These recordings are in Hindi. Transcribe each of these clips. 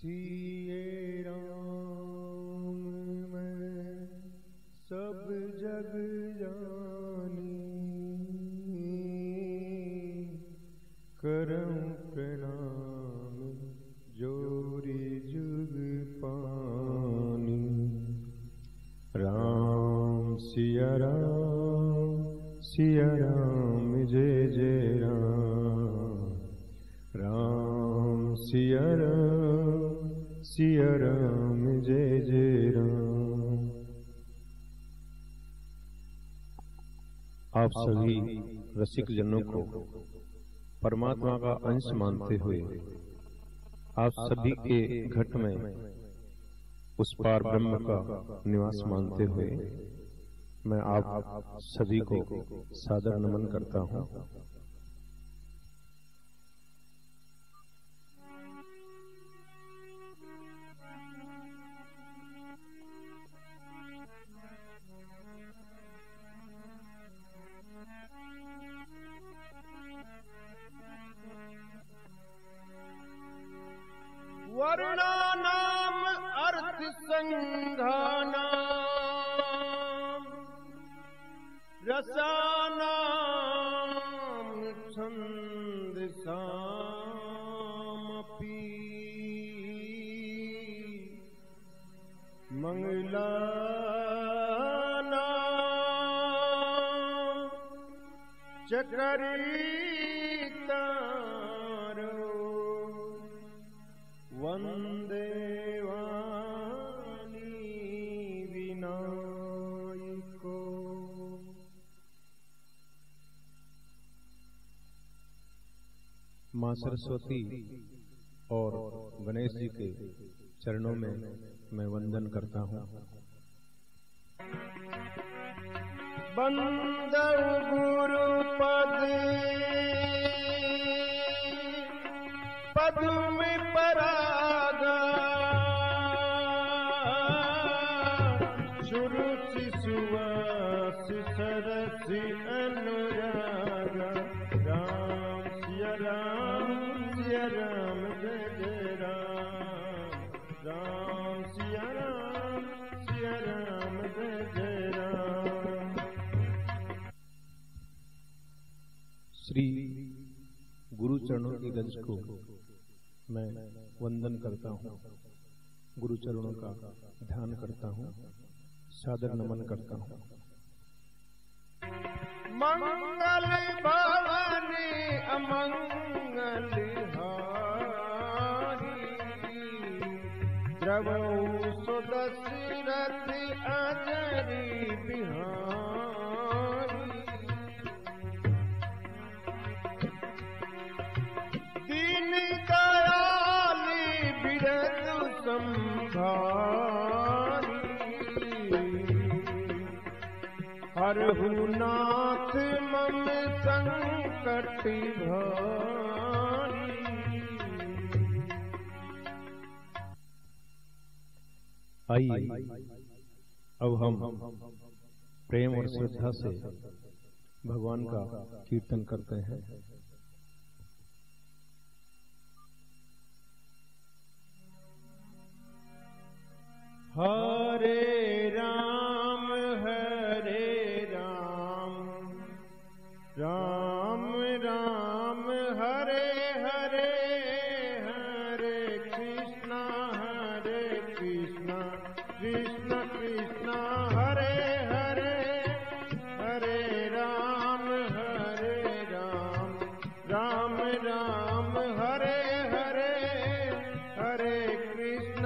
सिए राम मैं सब जग जानी, करम प्रणाम जोरी जुग पानी। राम सिया राम जय जय राम। राम सिया राम जय जय राम। आप सभी रसिक जनों को परमात्मा का अंश मानते हुए, आप सभी के घट में उस पार ब्रह्म का निवास मानते हुए, मैं आप सभी को सादर नमन करता हूँ। वर्णानाम अर्थ संघानाम रसानाम छंदसामपि मंगलानाम चकरितारो वंदे वाणी विनायको। मां सरस्वती और गणेश जी के चरणों में मैं वंदन करता हूँ। बंदर गुरु पद में परागा, सुरुचि सुवास सरस अनुरागा। राम सिया राम जय जय राम। राम सिया राम जय जय राम। श्री गुरु चरणों की गज को मैं वंदन करता हूँ, गुरु चरणों का ध्यान करता हूँ, सादर नमन करता हूँ। मंगल भवानी अमंगल हारी, द्रवौ सुदशरथ अजरी बिहारी। दीन दयाली बिरदु संभारी, हरहु नाथ मम संकट भारी। आइए अब हम प्रेम और श्रद्धा से भगवान का कीर्तन करते हैं। हरे राम राम राम हरे हरे, हरे कृष्णा कृष्ण कृष्ण हरे हरे, हरे राम राम राम हरे हरे, हरे कृष्ण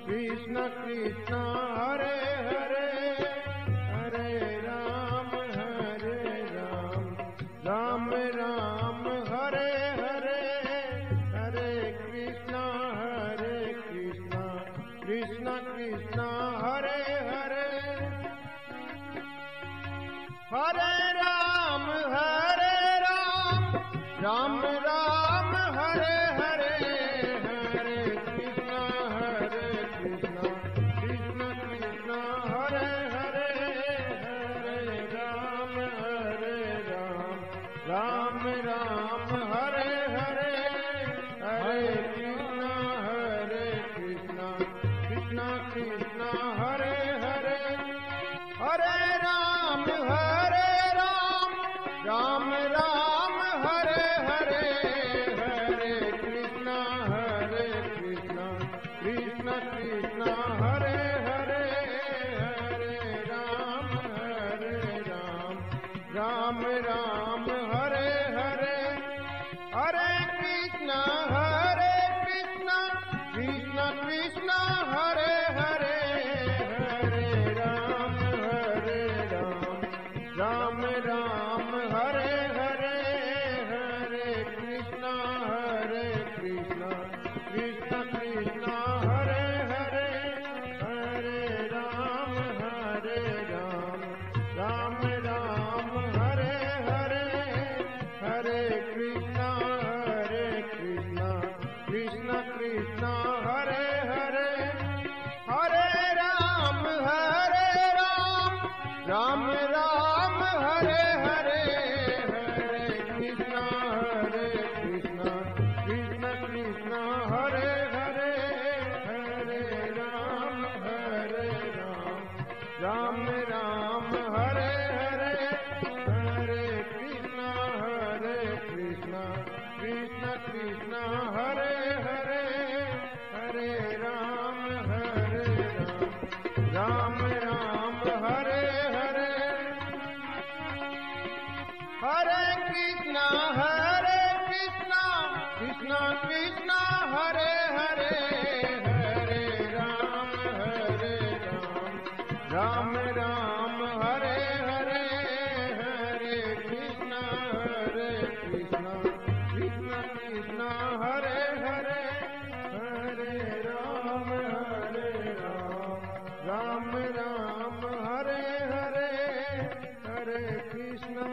कृष्ण कृष्ण हरे हरे, हरे राम राम राम हरे हरे, हरे कृष्ण कृष्ण कृष्ण हरे हरे, हरे राम राम राम हरे हरे, हरे कृष्ण कृष्ण कृष्ण हरे हरे, हरे राम राम राम हरे हरे, हरे हरे राम राम राम हरे हरे, हरे कृष्णा कृष्ण कृष्ण हरे हरे, हरे राम राम राम हरे हरे, हरे कृष्णा कृष्ण कृष्ण हरे हरे, हरे राम राम राम हरे हरे, हरे कृष्णा कृष्ण कृष्ण हरे हरे, हरे राम राम राम हरे हरे, हरे कृष्णा कृष्ण कृष्ण कृष्ण हरे हरे, हरे राम राम राम हरे हरे, हरे कृष्णा कृष्ण कृष्ण कृष्ण हरे हरे, हरे राम राम राम हरे हरे, हरे कृष्णा कृष्ण कृष्ण कृष्ण हरे हरे, हरे राम राम हरे हरे, हरे कृष्णा कृष्ण कृष्ण हरे हरे, हरे राम राम हरे हरे, हरे कृष्णा कृष्ण कृष्ण कृष्ण हरे हरे, हरे राम राम हरे हरे, हरे कृष्णा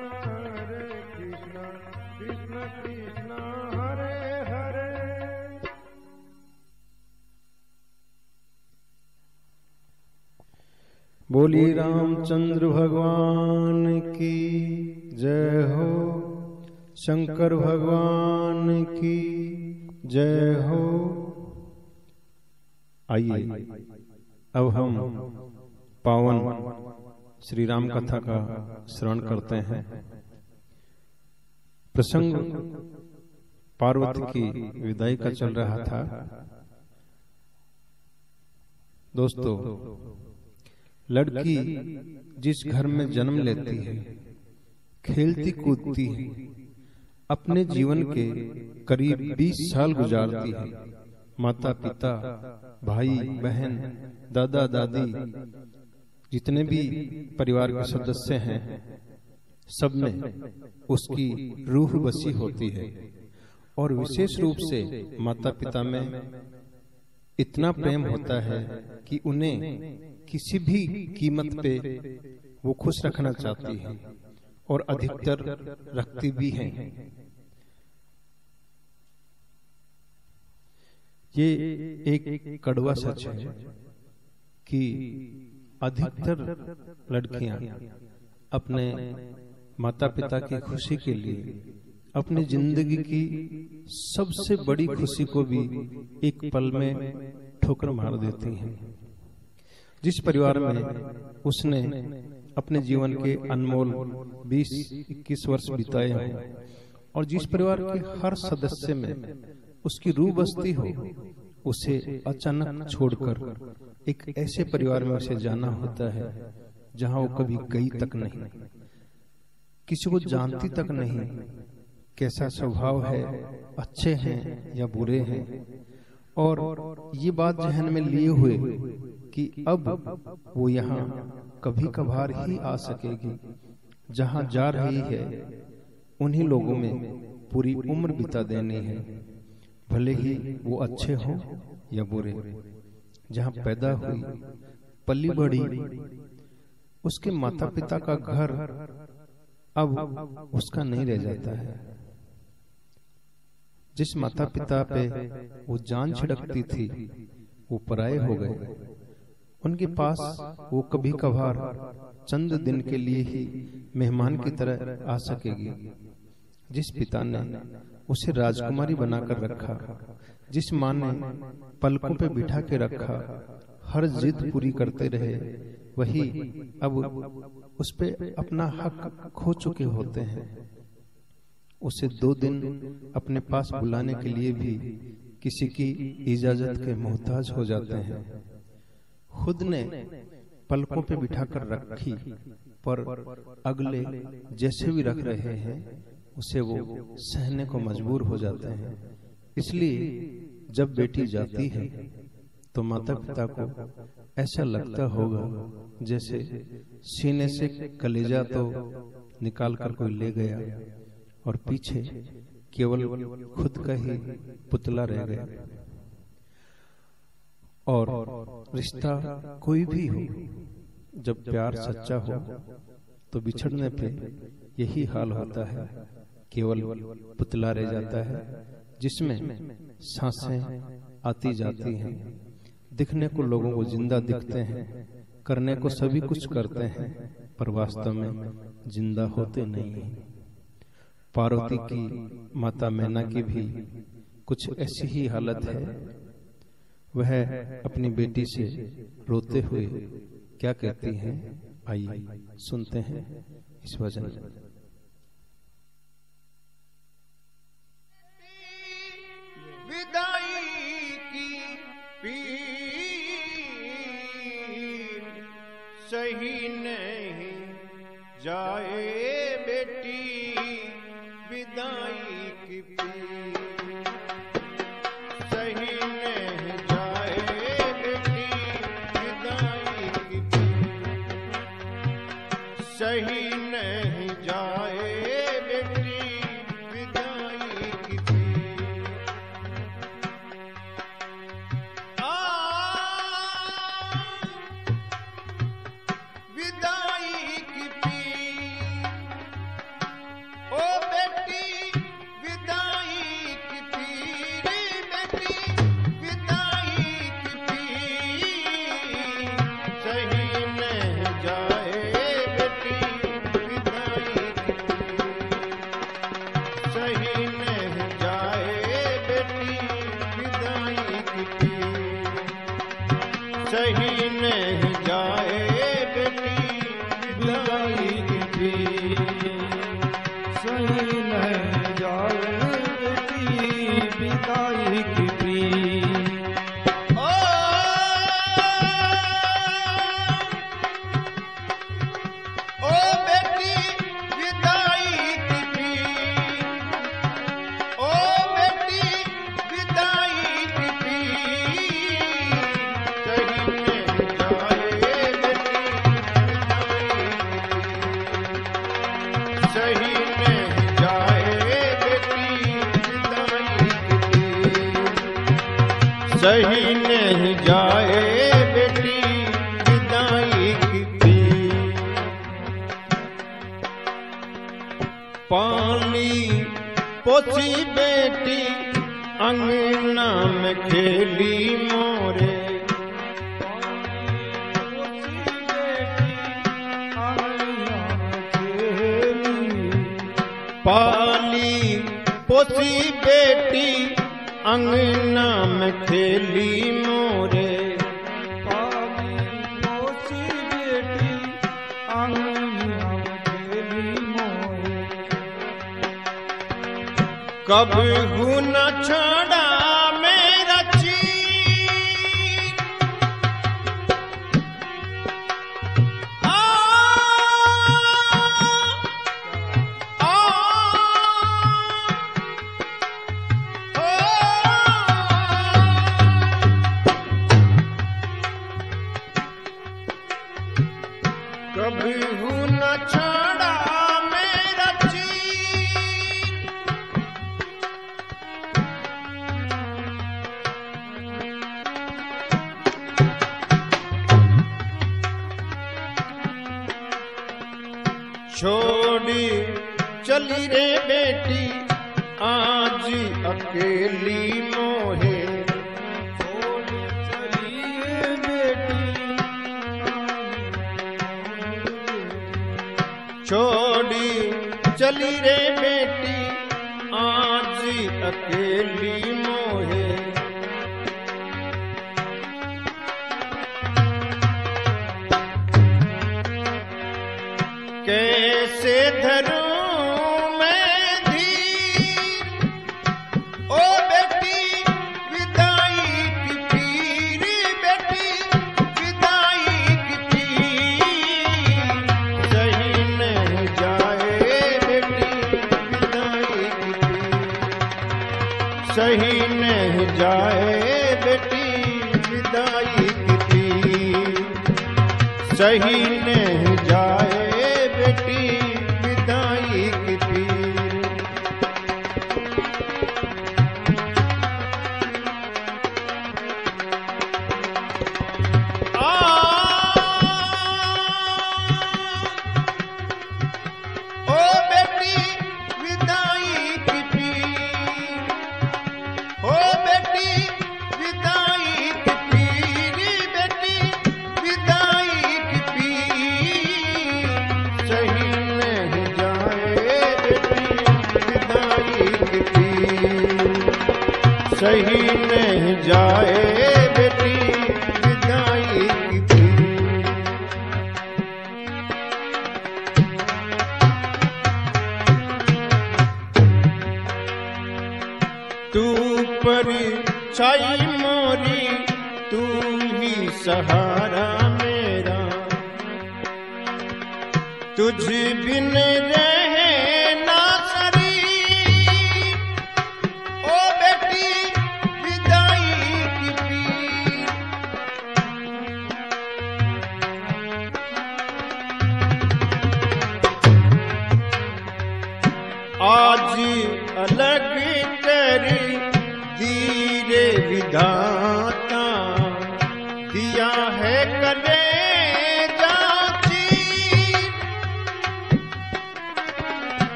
कृष्ण कृष्ण हरे हरे। बोली रामचंद्र भगवान की जय हो, शंकर भगवान की जय हो। आइए अब हम पावन श्री राम कथा का श्रवण करते हैं। प्रसंग पार्वती की विदाई का चल रहा था। दोस्तों, लड़की जिस घर में जन्म लेती है, खेलती कूदती है, अपने जीवन के करीब 20 साल गुजारती है। माता पिता, भाई बहन, दादा दादी, जितने भी परिवार के सदस्य हैं, सब में उसकी रूह बसी होती है। और विशेष रूप से माता पिता में इतना प्रेम होता है कि उन्हें किसी भी कीमत पे वो खुश रखना चाहती है और अधिकतर रखती भी हैं। ये एक कड़वा सच है कि अधिकतर लड़कियां अपने माता पिता की खुशी के लिए अपनी जिंदगी की सबसे बड़ी खुशी को भी एक पल में ठोकर मार देती हैं। जिस परिवार में उसने अपने जीवन के अनमोल 20-21 वर्ष बिताए हैं और जिस परिवार के हर सदस्य में उसकी रूह बसती हो, उसे अचानक छोड़कर एक ऐसे परिवार में उसे जाना होता है जहां वो कभी गई तक नहीं, किसी को जानती तक नहीं, कैसा स्वभाव है, अच्छे हैं या बुरे हैं। और ये बात जहन में लिए हुए कि अब वो यहाँ कभी कभार ही आ सकेगी, जहां जा रही है उन्हीं लोगों में पूरी उम्र बिता देनी है, भले ही वो अच्छे हों या बुरे। जहां पैदा हुई, पली बढ़ी, उसके माता पिता का घर अब उसका नहीं रह जाता है। जिस माता पिता पे वो जान छिड़कती थी, वो पराये हो गए। उनके पास वो कभी कभार चंद दिन के लिए ही मेहमान की तरह आ सकेगी। जिस पिता ने उसे राजकुमारी बनाकर रखा, जिस माँ ने पलकों पे बिठा के रखा, हर जिद पूरी करते रहे, वही अब उस पे अपना हक खो चुके होते हैं। उसे 2 दिन अपने पास बुलाने के लिए भी किसी की इजाजत के मोहताज हो जाते हैं। खुद ने पलकों पे बिठाकर रखी, पर अगले जैसे भी रख रहे हैं उसे वो सहने को मजबूर हो जाते हैं। इसलिए जब बेटी जाती है तो माता पिता को ऐसा लगता होगा जैसे सीने से कलेजा तो निकाल कर कोई ले गया और पीछे केवल खुद का ही पुतला रह गया। और रिश्ता कोई भी हो, जब प्यार सच्चा हो तो बिछड़ने पे यही हाल होता है, केवल पुतला रह जाता है जिसमें सांसें आती जाती हैं। दिखने को लोगों को जिंदा दिखते हैं, करने को सभी कुछ करते हैं, पर वास्तव में जिंदा होते नहीं हैं। पार्वती की माता मैना की भी कुछ ऐसी ही हालत है। वह अपनी बेटी से रोते हुए क्या कहती हैं, आइए सुनते हैं इस वचन में। विदाई की पीर सही नहीं जाए बेटी, विदाई की पीर सही नहीं जाए बेटी, विदाई की पीर सही नहीं जाए बेटी, विदाई की पीर। विदाई की पीर ओ बेटी, विदाई की पीर बेटी, विदाई की पीर सही नहीं जाए बेटी, विदाई की पीर सही नहीं जाए बेटी, विदाई की पीर सही नहीं जाए बेटी, विदाई की पीर सही नहीं जाए बेटी, विदाई की पीर। ओ बेटी विदाई की पीर, ओ बेटी विदाई की पीर सही नहीं जाए बेटी, सही नहीं जाए बेटी, विदाई की पीर सही नहीं जाए बेटी, विदाई की पीर। पानी पोसी बेटी अंगना में खेली मोरे, पाली पोसी बेटी अंगना में खेली मोरे, पाली पोसी बेटी अंगना में खेली मोरे। कब न छोड़ा मेरा चीर, आ कभी न छोड़ा मेरा चीर, छोड़ी चली रे बेटी आज अकेली मोहे, छोड़ी चली बेटी छोड़ी चली रे बेटी आज अकेली मोहे। कैसे धरूं मैं धीर, ओ बेटी विदाई की पीर, बेटी विदाई की पीर, सही नहीं जाए बेटी विदाई की पीर, सही नहीं जाए बेटी विदाई की पीर, सही नहीं जाए बेटी विदाई की पीर। ओ बेटी विदाई की पीर, ओ बेटी विदाई की पीर, बेटी विदाई की पीर, सही नहीं जाए बेटी विदाई की पीर, सही नहीं जाए बेटी विदाई की पीर। तू परछाई मोरी, तू ही सहारा मेरा, तुझ बिन रहे ना शरीर, ओ बेटी विदाई की पीर। आज अलग कर धीरे विधाता, दिया है कलेजा चीर,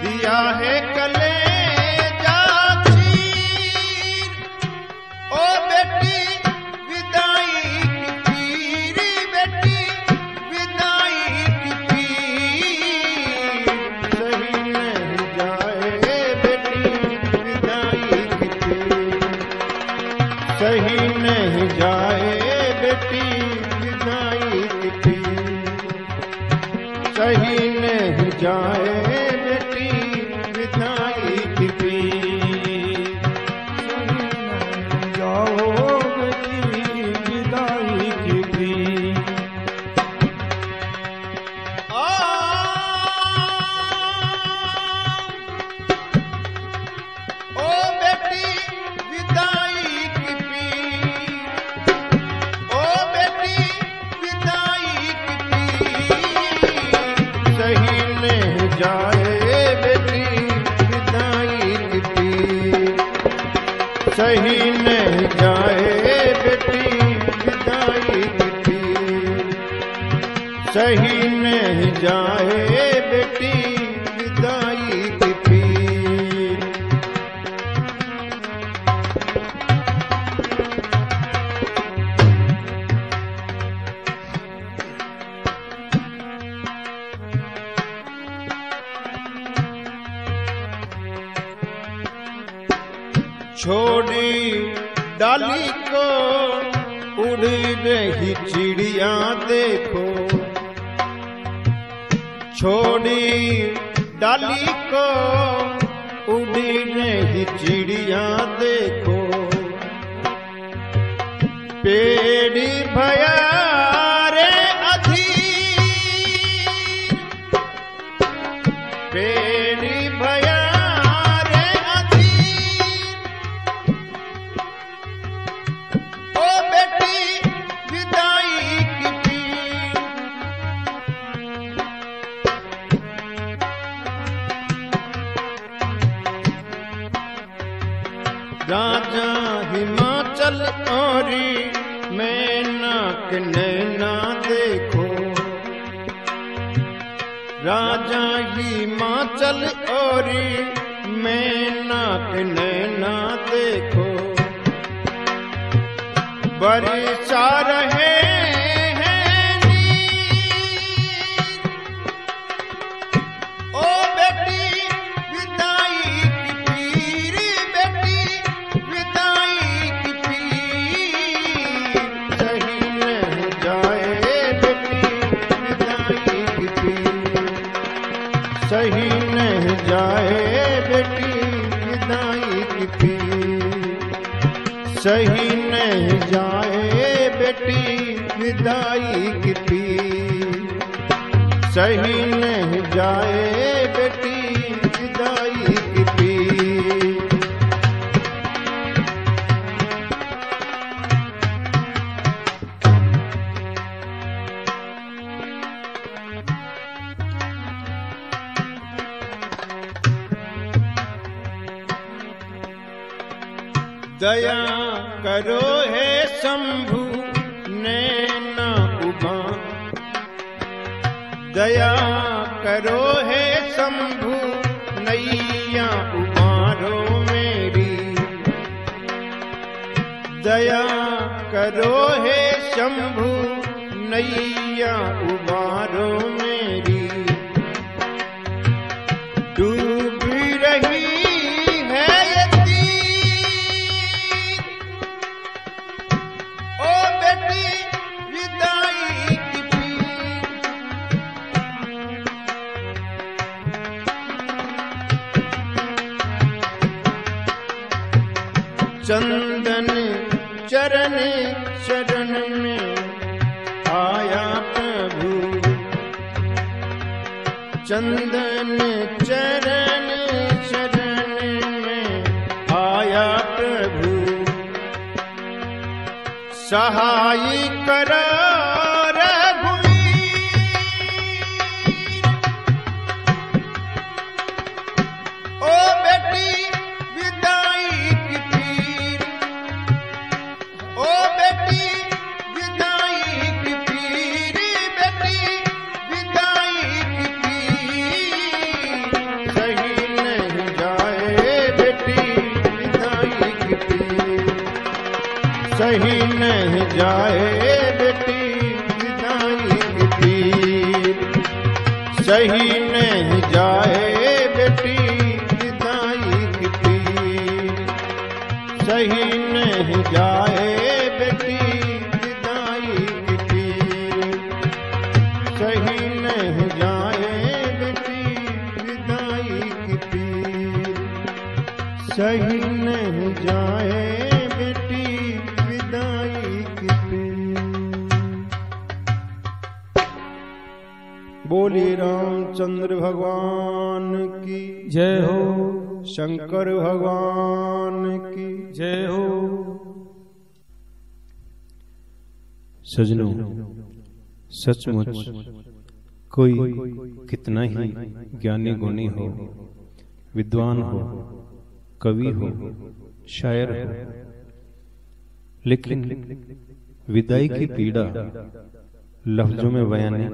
दिया है कलेजा चीर, ओ बेटी विदाई की पीर, बेटी विदाई की पीर, सही नहीं जाए बेटी विदाई की पीर, सही नहीं जाए बेटी विदाई की पीर, सही नहीं जाए बेटी विदाई की पीर। जाओ बेटी विदाई की पीर। ओ बेटी विदाई की पीर, ओ बेटी विदाई की पीर, सही नहीं जाए बेटी विदाई की पीर, सही नहीं जाए बेटी विदाई की पीर, सही नहीं जाए बेटी विदाई की पीर। छोड़ी डाली को उड़ रही चिड़िया देखो, छोड़ी डाली को उड़ रही चिड़िया देखो, पेड़ी भया रे अधीर, पेड़ी भया रे अधीर, ओ बेटी विदाई की पीर। राजा हिमाचल औरी मैना के नैना देखो, राजा हिमाचल औरी मैना के नैना देखो, बरसा रहे हैं नीर, ओ बेटी विदाई की पीर, बेटी विदाई की पीर, सही नहीं जाए बेटी विदाई की पीर, सही नहीं जाए बेटी विदाई की पीर, सही नहीं जाए बेटी विदाई की पीर, सही नहीं जाए बेटी विदाई की पीर। दया करो हे शंभु नैना उबार, दया करो हे शंभु नैया उबारो मेरी, दया करो हे शंभु नैया उबारो मेरी। डूबी रही चंदन चरण शरण में आया प्रभु, चंदन चरण शरण में आया प्रभु। सहाय करो रघुवीर, ओ बेटी विदाई की पीर, ओ बेटी विदाई की पीर, बेटी विदाई की पीर। सही नहीं जाए बेटी विदाई की पीर, सही नहीं जाए बेटी विदाई की पीर, सही नहीं जाए बेटी विदाई की पीर, सही नहीं जाए बेटी विदाई की पीर, सही नहीं जाए बेटी विदाई की पीर, सही नहीं जाए बेटी विदाई की पीर। बोली रामचंद्र भगवान की जय हो, शंकर भगवान की जय हो। सजनों, सचमुच कोई कितना ही ज्ञानी गुणी हो, विद्वान हो, कवि हो, शायर हो, लेकिन विदाई की पीड़ा लफ्जों में बयान नहीं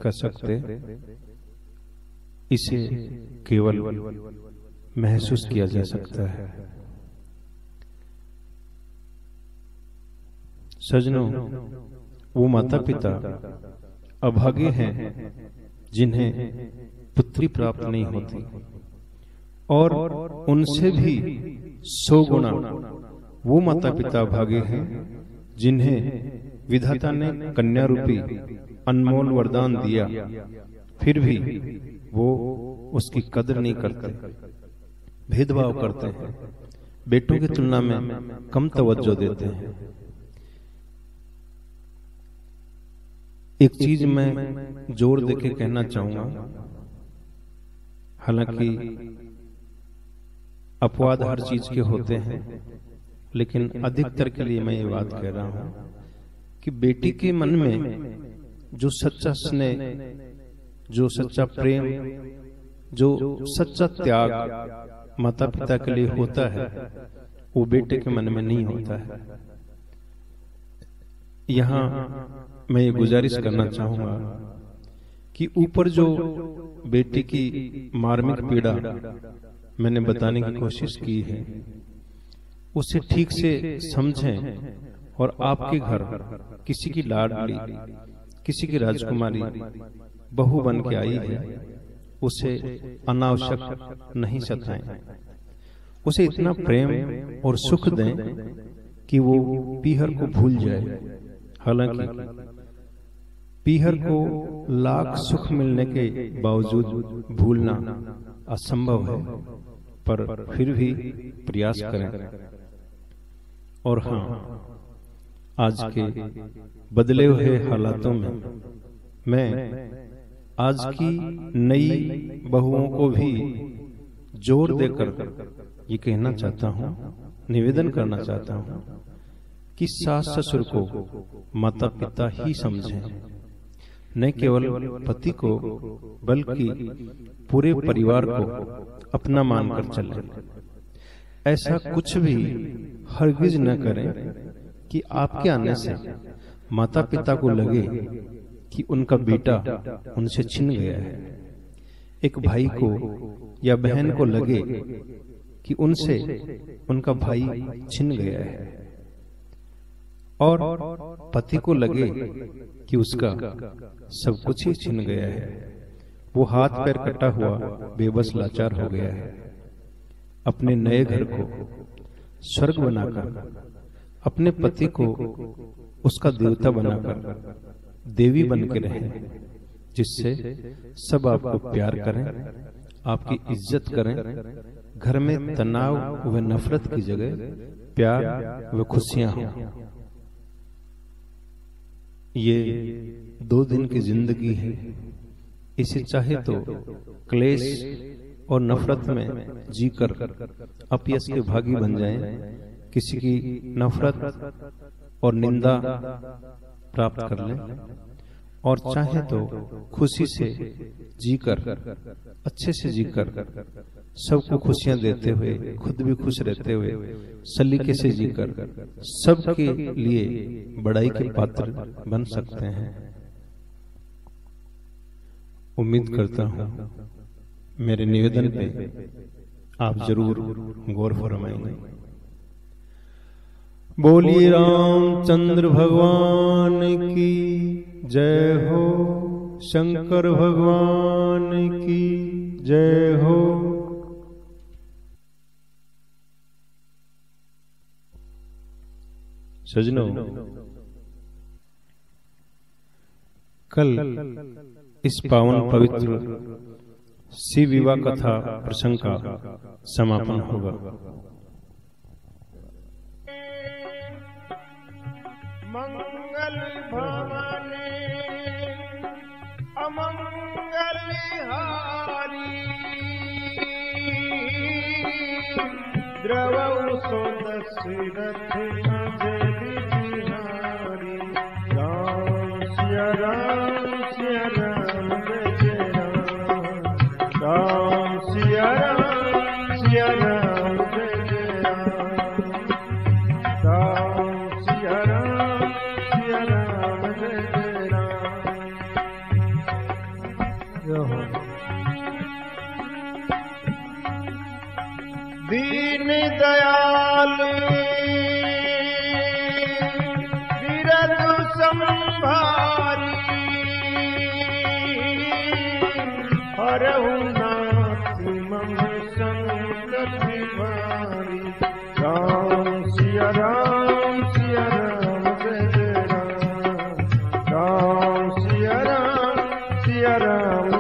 कर सकते। इसे केवल महसूस किया जा सकता है। सजनों, वो माता पिता अभागे हैं जिन्हें पुत्री प्राप्त नहीं होती, और उनसे भी 100 गुना वो माता पिता अभागे हैं जिन्हें विधाता ने कन्या रूपी अनमोल वरदान दिया, फिर भी वो उसकी कदर नहीं करते, भेदभाव करते हैं, बेटों की तुलना में कम तवज्जो देते हैं। एक चीज मैं जोर देके कहना चाहूंगा, हालांकि अपवाद हर चीज के होते हैं, लेकिन अधिकतर के लिए मैं ये बात कह रहा हूं कि बेटी के मन में जो सच्चा स्नेह, जो सच्चा प्रेम, जो सच्चा त्याग माता पिता के लिए होता है, वो बेटे के मन में नहीं होता है। यहाँ मैं ये गुजारिश करना चाहूंगा कि ऊपर जो बेटी की मार्मिक पीड़ा मैंने बताने की कोशिश की है, उसे ठीक से समझें, और आपके घर किसी की लाडली, किसी की राजकुमारी बहू बन के आई है, उसे अनावश्यक नहीं सताएं, उसे इतना प्रेम और सुख दें कि वो पीहर को भूल जाए। हालांकि पीहर को लाख सुख मिलने के बावजूद भूलना असंभव है, पर फिर भी प्रयास करें। और हाँ, आज के बदले हुए हालातों में मैं आज की नई बहुओं को भी जोर देकर ये कहना चाहता हूँ, निवेदन करना चाहता हूँ कि सास ससुर को माता पिता ही समझें, न केवल पति को बल्कि पूरे परिवार को अपना मानकर चलें। ऐसा कुछ भी हरगिज न करें कि आपके आने से माता पिता को लगे कि उनका बेटा उनसे छिन गया है। एक भाई को या बहन को लगे कि उनसे उनका भाई छिन गया है, और पति को लगे कि उसका सब कुछ ही छिन गया है। वो हाथ पैर कटा हुआ बेबस लाचार हो गया है। अपने नए घर को स्वर्ग बनाकर, अपने पति को उसका देवता बनाकर देवी बन के रहें, जिससे सब आपको प्यार करें, आपकी इज्जत करें। घर में तनाव व नफरत की जगह प्यार व खुशियां हों। ये 2 दिन की जिंदगी है, इसे चाहे तो क्लेश और नफरत में जीकर अपयश के भागी बन जाएं, किसी की नफरत और निंदा प्राप्त कर लें, और चाहे तो खुशी से जीकर, अच्छे से जीकर, सबको खुशियां देते हुए, खुद भी खुश रहते हुए, सलीके से जीकर सबके लिए बड़ाई के पात्र बन सकते हैं। उम्मीद करता हूं मेरे निवेदन पे आप जरूर गौर फरमाएंगे। बोलिए रामचंद्र भगवान की जय हो, शंकर भगवान की जय हो। सजनों, कल इस पावन पवित्र शिव विवाह कथा प्रसंग का समापन होगा। मंगल भवने अमंगल हारी, द्रवौ सो दशरथ अजय बिहारी। राम सिया राम सिया राम जय राम, राम सिया राम सिया राम जय राम, राम सिया राम सिया राम जय राम। दीन दयाल विरधु संभारी, हरहु नाथ मम संकट भारी। राम सिया राम जय राम, राम सिया राम